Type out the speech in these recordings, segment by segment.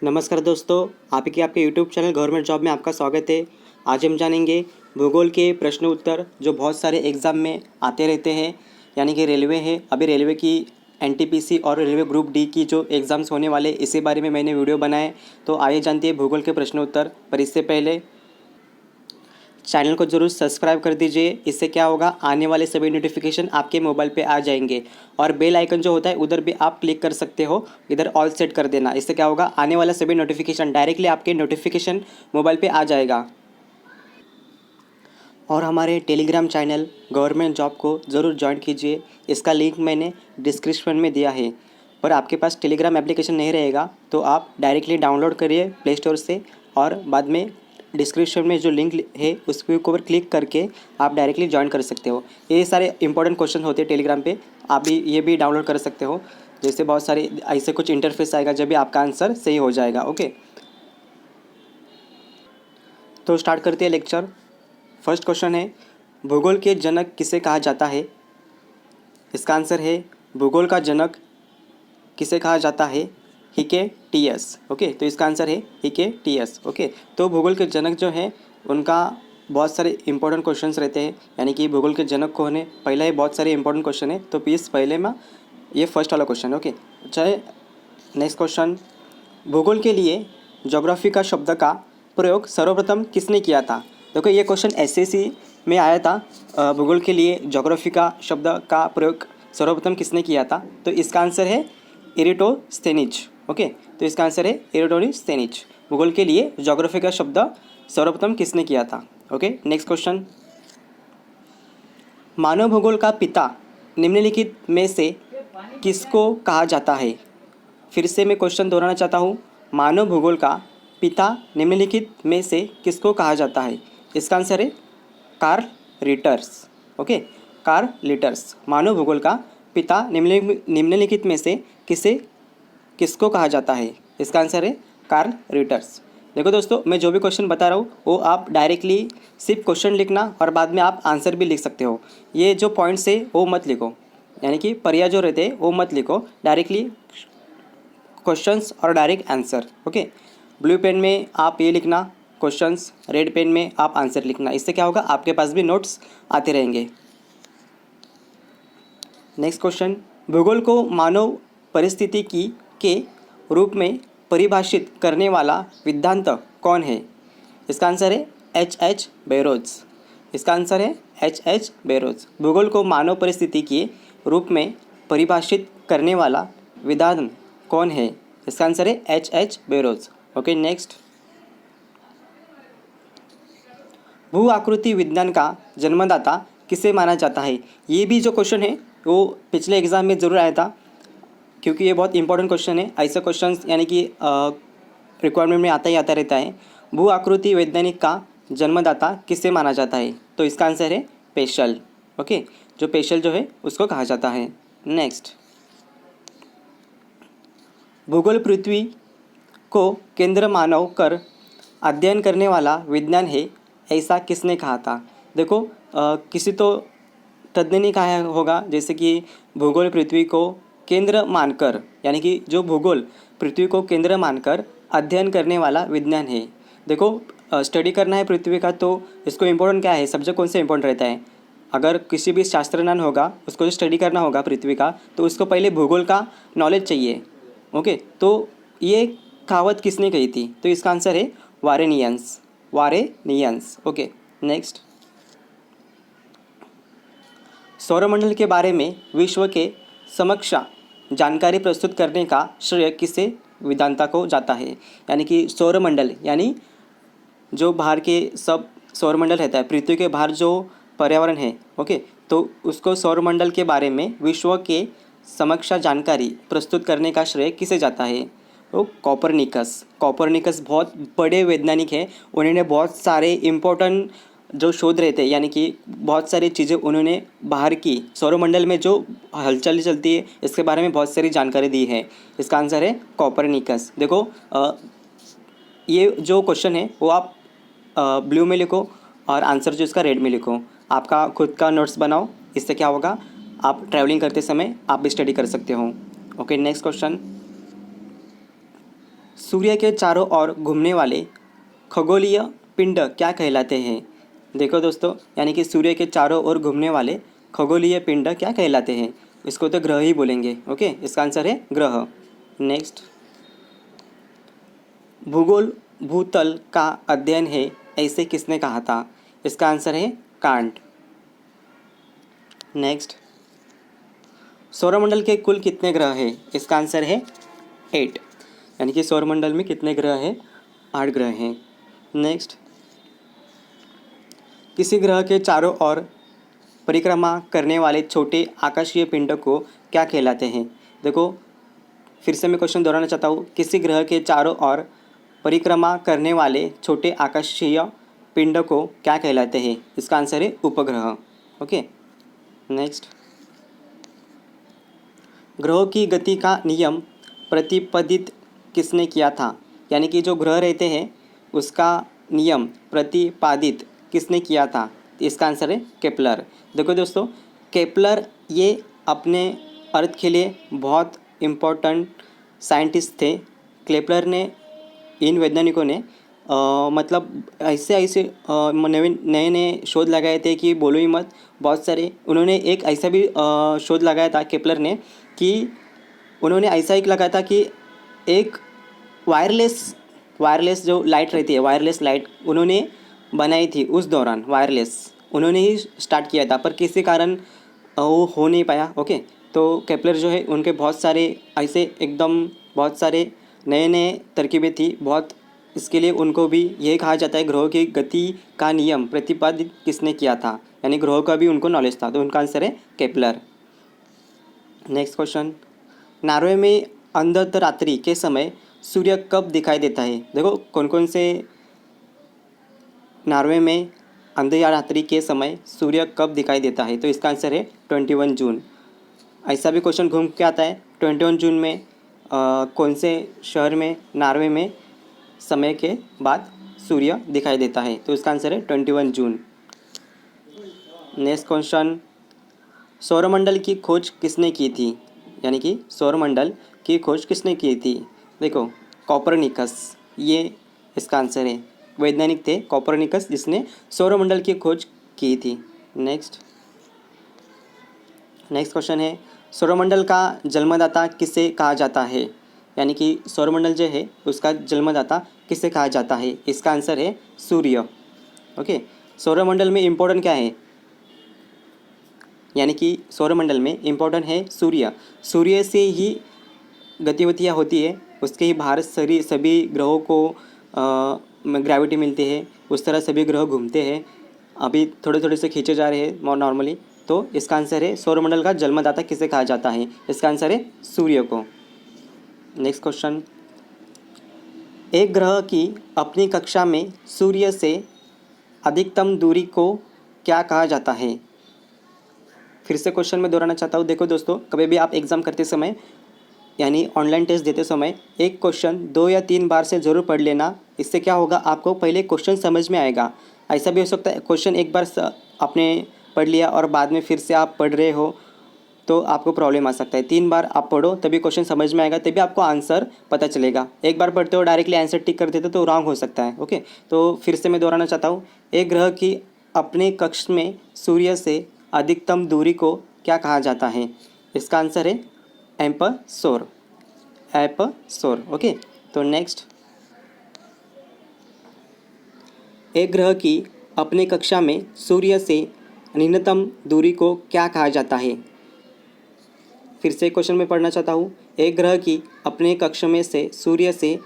नमस्कार दोस्तों, आपके यूट्यूब चैनल गवर्नमेंट जॉब में आपका स्वागत है। आज हम जानेंगे भूगोल के प्रश्न उत्तर जो बहुत सारे एग्ज़ाम में आते रहते हैं, यानी कि रेलवे है। अभी रेलवे की एनटीपीसी और रेलवे ग्रुप डी की जो एग्ज़ाम्स होने वाले, इसी बारे में मैंने वीडियो बनाए। तो आइए जानते हैं भूगोल के प्रश्न उत्तर। पर इससे पहले चैनल को ज़रूर सब्सक्राइब कर दीजिए। इससे क्या होगा, आने वाले सभी नोटिफिकेशन आपके मोबाइल पे आ जाएंगे। और बेल आइकन जो होता है उधर भी आप क्लिक कर सकते हो, इधर ऑल सेट कर देना। इससे क्या होगा, आने वाला सभी नोटिफिकेशन डायरेक्टली आपके नोटिफिकेशन मोबाइल पे आ जाएगा। और हमारे टेलीग्राम चैनल गवर्नमेंट जॉब को ज़रूर ज्वाइन कीजिए। इसका लिंक मैंने डिस्क्रिप्शन में दिया है। पर आपके पास टेलीग्राम एप्लीकेशन नहीं रहेगा तो आप डायरेक्टली डाउनलोड करिए प्ले स्टोर से, और बाद में डिस्क्रिप्शन में जो लिंक है उसके ऊपर क्लिक करके आप डायरेक्टली ज्वाइन कर सकते हो। ये सारे इंपॉर्टेंट क्वेश्चन होते हैं टेलीग्राम पे, आप भी ये भी डाउनलोड कर सकते हो। जैसे बहुत सारे ऐसे कुछ इंटरफेस आएगा जब भी आपका आंसर सही हो जाएगा। ओके, तो स्टार्ट करते हैं लेक्चर। फर्स्ट क्वेश्चन है, भूगोल के जनक किसे कहा जाता है? इसका आंसर है, भूगोल का जनक किसे कहा जाता है? हिकेटियस। ओके, तो इसका आंसर है हिकेटियस। ओके, तो भूगोल के जनक जो है उनका बहुत सारे इंपॉर्टेंट क्वेश्चंस रहते हैं, यानी कि भूगोल के जनक कौन है, पहला ही बहुत सारे इंपॉर्टेंट क्वेश्चन है। तो प्लीज़ पहले में ये फर्स्ट वाला क्वेश्चन। ओके, चाहे नेक्स्ट क्वेश्चन, भूगोल के लिए ज्योग्राफी का शब्द का प्रयोग सर्वप्रथम किसने किया था? देखो ये क्वेश्चन एसएससी में आया था। भूगोल के लिए ज्योग्राफी का शब्द का प्रयोग सर्वप्रथम किसने किया था? तो इसका आंसर है इरेटोस्थेनीज। ओके, तो इसका आंसर है इरेटोस्थेनीज। भूगोल के लिए ज्योग्राफी का शब्द सर्वप्रथम किसने किया था? ओके, नेक्स्ट क्वेश्चन, मानव भूगोल का पिता निम्नलिखित में से किसको कहा जाता है? फिर से मैं क्वेश्चन दोहराना चाहता हूँ, मानव भूगोल का पिता निम्नलिखित में से किसको कहा जाता है? इसका आंसर है Carl Ritters. Okay, Carl Ritters. मानव भूगोल का पिता निम्नलिखित में से किसको कहा जाता है? इसका आंसर है कार्ल रिटर्स। देखो दोस्तों, मैं जो भी क्वेश्चन बता रहा हूँ वो आप डायरेक्टली सिर्फ क्वेश्चन लिखना और बाद में आप आंसर भी लिख सकते हो। ये जो पॉइंट्स है वो मत लिखो, यानी कि परिया जो रहते हैं वो मत लिखो, डायरेक्टली क्वेश्चंस और direct answer. Okay, blue pen में आप ये लिखना क्वेश्चंस, रेड पेन में आप आंसर लिखना। इससे क्या होगा, आपके पास भी नोट्स आते रहेंगे। नेक्स्ट क्वेश्चन, भूगोल को मानव परिस्थितिकी के रूप में परिभाषित करने वाला विद्वान कौन है? इसका आंसर है H.H. बेरोज। इसका आंसर है H.H. बेरोज। भूगोल को मानव परिस्थिति के रूप में परिभाषित करने वाला विद्वान कौन है? इसका आंसर है H.H. बेरोज। ओके, नेक्स्ट, भू आकृति विज्ञान का जन्मदाता किसे माना जाता है? ये भी जो क्वेश्चन है वो पिछले एग्जाम में ज़रूर आया था, क्योंकि ये बहुत इंपॉर्टेंट क्वेश्चन है। ऐसा क्वेश्चन यानी कि रिक्वायरमेंट में आता ही आता रहता है। भू आकृति वैज्ञानिक का जन्मदाता किसे माना जाता है? तो इसका आंसर है पेशल। ओके, जो पेशल जो है उसको कहा जाता है। नेक्स्ट, भूगोल पृथ्वी को केंद्र मानव कर अध्ययन करने वाला विज्ञान है, ऐसा किसने कहा था? देखो किसी तो तज्ञ ने कहा होगा, जैसे कि भूगोल पृथ्वी को केंद्र मानकर, यानी कि जो भूगोल पृथ्वी को केंद्र मानकर अध्ययन करने वाला विज्ञान है। देखो स्टडी करना है पृथ्वी का, तो इसको इम्पोर्टेंट क्या है, सब्जेक्ट कौन सा इम्पोर्टेंट रहता है? अगर किसी भी शास्त्रज्ञान होगा उसको स्टडी करना होगा पृथ्वी का, तो उसको पहले भूगोल का नॉलेज चाहिए। ओके, तो ये कहावत किसने कही थी? तो इसका आंसर है वारेनियंस। वारेनियंस। ओके, नेक्स्ट, सौरमंडल के बारे में विश्व के समक्ष जानकारी प्रस्तुत करने का श्रेय किसे वेदांता को जाता है? यानी कि सौरमंडल, यानी जो बाहर के सब सौरमंडल रहता है, पृथ्वी के बाहर जो पर्यावरण है, ओके, तो उसको सौरमंडल के बारे में विश्व के समक्ष जानकारी प्रस्तुत करने का श्रेय किसे जाता है? वो कॉपरनिकस। कॉपरनिकस बहुत बड़े वैज्ञानिक हैं। उन्होंने बहुत सारे इम्पोर्टेंट जो शोध रहते हैं, यानी कि बहुत सारी चीज़ें उन्होंने बाहर की सौरमंडल में जो हलचल चलती है इसके बारे में बहुत सारी जानकारी दी है। इसका आंसर है कॉपरनिकस। देखो ये जो क्वेश्चन है वो आप ब्लू में लिखो और आंसर जो इसका रेड में लिखो। आपका खुद का नोट्स बनाओ, इससे क्या होगा, आप ट्रैवलिंग करते समय आप भी स्टडी कर सकते हो। ओके, नेक्स्ट क्वेश्चन, सूर्य के चारों ओर घूमने वाले खगोलीय पिंड क्या कहलाते हैं? देखो दोस्तों, यानी कि सूर्य के चारों ओर घूमने वाले खगोलीय पिंड क्या कहलाते हैं? इसको तो ग्रह ही बोलेंगे। ओके, इसका आंसर है ग्रह। नेक्स्ट, भूगोल भूतल का अध्ययन है ऐसे किसने कहा था? इसका आंसर है कांट। नेक्स्ट, सौरमंडल के कुल कितने ग्रह हैं? इसका आंसर है 8, यानी कि सौरमंडल में कितने ग्रह हैं? 8 ग्रह हैं। नेक्स्ट, किसी ग्रह के चारों ओर परिक्रमा करने वाले छोटे आकाशीय पिंड को क्या कहलाते हैं? देखो, फिर से मैं क्वेश्चन दोहराना चाहता हूँ। किसी ग्रह के चारों ओर परिक्रमा करने वाले छोटे आकाशीय पिंड को क्या कहलाते हैं? इसका आंसर है उपग्रह। ओके। नेक्स्ट, ग्रहों की गति का नियम प्रतिपादित किसने किया था? यानी कि जो ग्रह रहते हैं उसका नियम प्रतिपादित किसने किया था? इसका आंसर है केपलर। देखो दोस्तों, केपलर ये अपने अर्थ के लिए बहुत इम्पोर्टेंट साइंटिस्ट थे। केपलर ने, इन वैज्ञानिकों ने मतलब ऐसे ऐसे नए नए शोध लगाए थे कि बोलो ही मत। बहुत सारे, उन्होंने एक ऐसा भी शोध लगाया था केपलर ने कि उन्होंने ऐसा एक लगाया था कि एक वायरलेस जो लाइट रहती है, वायरलेस लाइट उन्होंने बनाई थी। उस दौरान वायरलेस उन्होंने ही स्टार्ट किया था, पर किसी कारण वो हो नहीं पाया। ओके, तो केपलर जो है उनके बहुत सारे ऐसे एकदम बहुत सारे नए नए तरकीबें थी बहुत। इसके लिए उनको भी यही कहा जाता है ग्रहों की गति का नियम प्रतिपादित किसने किया था, यानी ग्रहों का भी उनको नॉलेज था। तो उनका आंसर है केपलर। नेक्स्ट क्वेश्चन, नॉर्वे में अंधरात्रि के समय सूर्य कब दिखाई देता है? देखो, कौन कौन से नॉर्वे में अंधरात्रि के समय सूर्य कब दिखाई देता है? तो इसका आंसर है 21 जून। ऐसा भी क्वेश्चन घूम के आता है, 21 जून में कौन से शहर में, नॉर्वे में समय के बाद सूर्य दिखाई देता है? तो इसका आंसर है 21 जून। नेक्स्ट क्वेश्चन, सौरमंडल की खोज किसने की थी? यानी कि सौरमंडल की खोज किसने की थी? देखो, कोपरनिकस, ये इसका आंसर है। वैज्ञानिक थे कोपरनिकस जिसने सौरमंडल की खोज की थी। नेक्स्ट क्वेश्चन है, सौरमंडल का जन्मदाता किसे कहा जाता है? यानी कि सौरमंडल जो है उसका जन्मदाता किसे कहा जाता है? इसका आंसर है सूर्य। ओके, सौरमंडल में इम्पोर्टेंट क्या है? यानी कि सौरमंडल में इम्पोर्टेंट है सूर्य। सूर्य से ही गतिविधियाँ होती है, उसके ही बाहर सभी ग्रहों को ग्रेविटी मिलती है, उस तरह सभी ग्रह घूमते हैं। अभी थोड़े थोड़े से खींचे जा रहे हैं नॉर्मली। तो इसका आंसर है सौरमंडल का जन्मदाता किसे कहा जाता है? इसका आंसर है सूर्य को। नेक्स्ट क्वेश्चन, एक ग्रह की अपनी कक्षा में सूर्य से अधिकतम दूरी को क्या कहा जाता है? फिर से क्वेश्चन में दोहराना चाहता हूँ। देखो दोस्तों, कभी भी आप एग्ज़ाम करते समय यानी ऑनलाइन टेस्ट देते समय एक क्वेश्चन 2 या 3 बार से ज़रूर पढ़ लेना। इससे क्या होगा, आपको पहले क्वेश्चन समझ में आएगा। ऐसा भी हो सकता है क्वेश्चन एक बार आपने पढ़ लिया और बाद में फिर से आप पढ़ रहे हो तो आपको प्रॉब्लम आ सकता है। 3 बार आप पढ़ो तभी क्वेश्चन समझ में आएगा, तभी आपको आंसर पता चलेगा। एक बार पढ़ते हो डायरेक्टली आंसर टिक कर देते तो रॉन्ग हो सकता है। ओके, तो फिर से मैं दोहराना चाहता हूँ। एक ग्रह की अपने कक्ष में सूर्य से अधिकतम दूरी को क्या कहा जाता है? इसका आंसर है एम्पसोर। ओके, तो नेक्स्ट, एक ग्रह की अपने कक्षा में सूर्य से न्यूनतम दूरी को क्या कहा जाता है? फिर से क्वेश्चन में पढ़ना चाहता हूँ। एक ग्रह की अपने कक्ष में से सूर्य से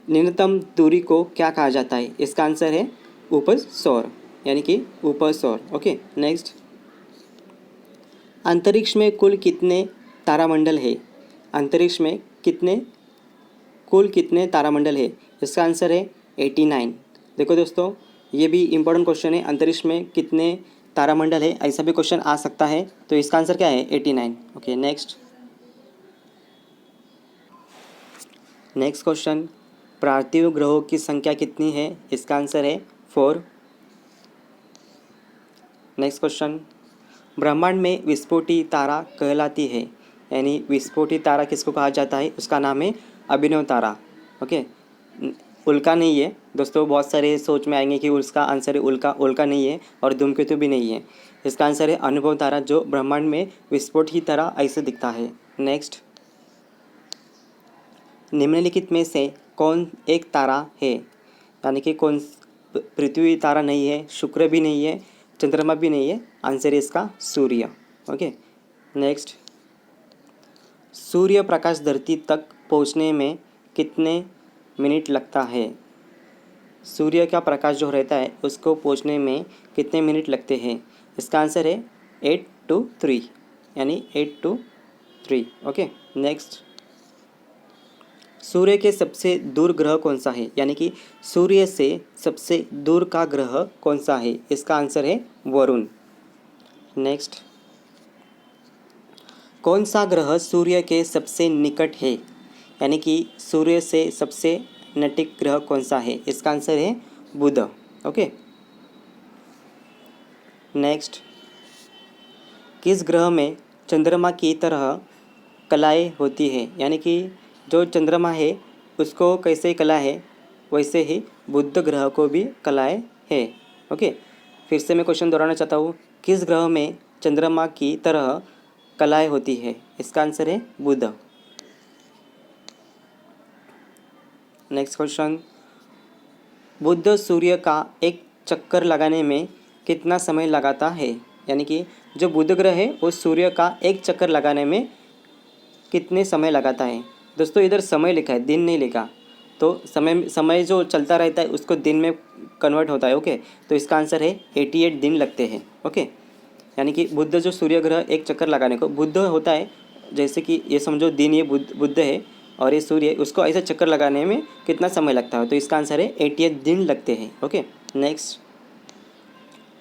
न्यूनतम दूरी को क्या कहा जाता है? इसका आंसर है उपसौर, यानी कि उपसौर। ओके, नेक्स्ट, अंतरिक्ष में कुल कितने तारामंडल है? अंतरिक्ष में कुल कितने तारामंडल है? इसका आंसर है 89। देखो दोस्तों, ये भी इम्पोर्टेंट क्वेश्चन है, अंतरिक्ष में कितने तारामंडल है, ऐसा भी क्वेश्चन आ सकता है। तो इसका आंसर क्या है? 89। ओके, नेक्स्ट क्वेश्चन, पार्थिव ग्रहों की संख्या कितनी है? इसका आंसर है 4। नेक्स्ट क्वेश्चन, ब्रह्मांड में विस्फोटी तारा कहलाती है, यानी विस्फोटी तारा किसको कहा जाता है? उसका नाम है अभिनव तारा। ओके, उल्का नहीं है दोस्तों। बहुत सारे सोच में आएंगे कि उसका आंसर है उल्का, उल्का नहीं है और धूमकेतु भी नहीं है। इसका आंसर है अनुभव तारा, जो ब्रह्मांड में विस्फोट की तरह ऐसे दिखता है। नेक्स्ट, निम्नलिखित में से कौन एक तारा है, यानी कि कौन, पृथ्वी तारा नहीं है, शुक्र भी नहीं है, चंद्रमा भी नहीं है, आंसर है इसका सूर्य। ओके, नेक्स्ट, सूर्य प्रकाश धरती तक पहुंचने में कितने मिनट लगता है? सूर्य का प्रकाश जो रहता है उसको पहुंचने में कितने मिनट लगते हैं? इसका आंसर है 8 to 3, यानी 8 to 3। ओके, नेक्स्ट, सूर्य के सबसे दूर ग्रह कौन सा है, यानी कि सूर्य से सबसे दूर का ग्रह कौन सा है? इसका आंसर है वरुण। नेक्स्ट, कौन सा ग्रह सूर्य के सबसे निकट है, यानी कि सूर्य से सबसे नजीक ग्रह कौन सा है? इसका आंसर है बुध। ओके, नेक्स्ट, किस ग्रह में चंद्रमा की तरह कलाएं होती है, यानी कि जो चंद्रमा है उसको कैसे कला है वैसे ही बुध ग्रह को भी कलाएं है। ओके, फिर से मैं क्वेश्चन दोहराना चाहता हूँ, किस ग्रह में चंद्रमा की तरह कलाएं होती है? इसका आंसर है बुध। नेक्स्ट क्वेश्चन, बुध सूर्य का एक चक्कर लगाने में कितना समय लगाता है, यानी कि जो बुध ग्रह है वो सूर्य का एक चक्कर लगाने में कितने समय लगाता है? दोस्तों इधर समय लिखा है, दिन नहीं लिखा, तो समय जो चलता रहता है उसको दिन में कन्वर्ट होता है। ओके, तो इसका आंसर है 88 दिन लगते हैं। ओके, यानी कि बुध जो सूर्य ग्रह एक चक्कर लगाने को, बुध होता है जैसे कि ये समझो दिन, ये बुध है और ये सूर्य, उसको ऐसे चक्कर लगाने में कितना समय लगता है? तो इसका आंसर है 88 दिन लगते हैं। ओके, नेक्स्ट,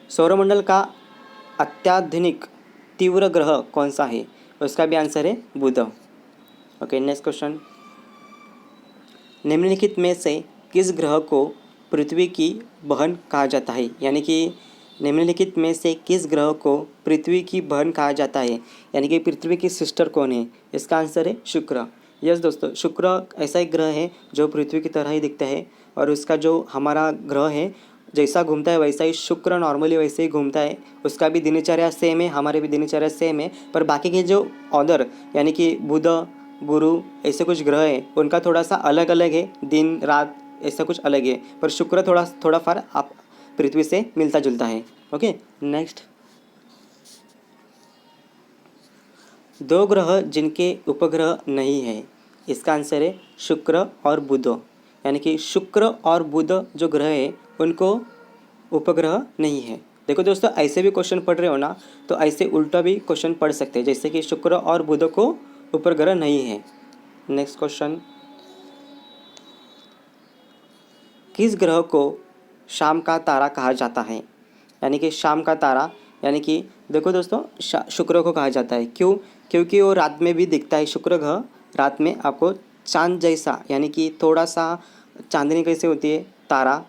सौरमंडल का अत्याधुनिक तीव्र ग्रह कौन सा है? उसका भी आंसर है बुध। ओके, नेक्स्ट क्वेश्चन, निम्नलिखित में से किस ग्रह को पृथ्वी की बहन कहा जाता है, यानी कि निम्नलिखित में से किस ग्रह को पृथ्वी की बहन कहा जाता है, यानी कि पृथ्वी की सिस्टर कौन है? इसका आंसर है शुक्र। यस दोस्तों, शुक्र ऐसा एक ग्रह है जो पृथ्वी की तरह ही दिखता है और उसका जो हमारा ग्रह है जैसा घूमता है वैसा ही शुक्र नॉर्मली वैसे ही घूमता है। उसका भी दिनचर्या सेम है, हमारे भी दिनचर्या सेम है, पर बाकी के जो अदर यानी कि बुध, गुरु ऐसे कुछ ग्रह हैं उनका थोड़ा सा अलग अलग है, दिन रात ऐसा कुछ अलग है, पर शुक्र थोड़ा फार आप पृथ्वी से मिलता जुलता है। ओके, नेक्स्ट, दो ग्रह जिनके उपग्रह नहीं है, इसका आंसर है शुक्र और बुध, यानी कि शुक्र और बुध जो ग्रह है उनको उपग्रह नहीं है। देखो दोस्तों, ऐसे भी क्वेश्चन पढ़ रहे हो ना तो ऐसे उल्टा भी क्वेश्चन पढ़ सकते हैं, जैसे कि शुक्र और बुध को उपग्रह नहीं है। नेक्स्ट क्वेश्चन, किस ग्रह को शाम का तारा कहा जाता है, यानी कि शाम का तारा, यानी कि देखो दोस्तों शुक्र को कहा जाता है, क्यों? क्योंकि वो रात में भी दिखता है। शुक्र ग्रह रात में आपको चांद जैसा, यानी कि थोड़ा सा चांदनी कैसे होती है तारा,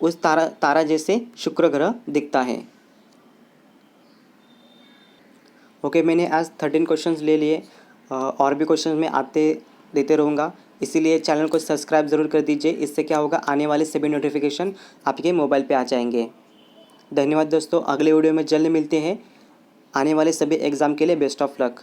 उस तारा जैसे शुक्र ग्रह दिखता है। ओके, मैंने आज 13 क्वेश्चंस ले लिए, और भी क्वेश्चंस मैं आते देते रहूँगा, इसीलिए चैनल को सब्सक्राइब ज़रूर कर दीजिए। इससे क्या होगा, आने वाले सभी नोटिफिकेशन आपके मोबाइल पे आ जाएंगे। धन्यवाद दोस्तों, अगले वीडियो में जल्द मिलते हैं। आने वाले सभी एग्ज़ाम के लिए बेस्ट ऑफ लक।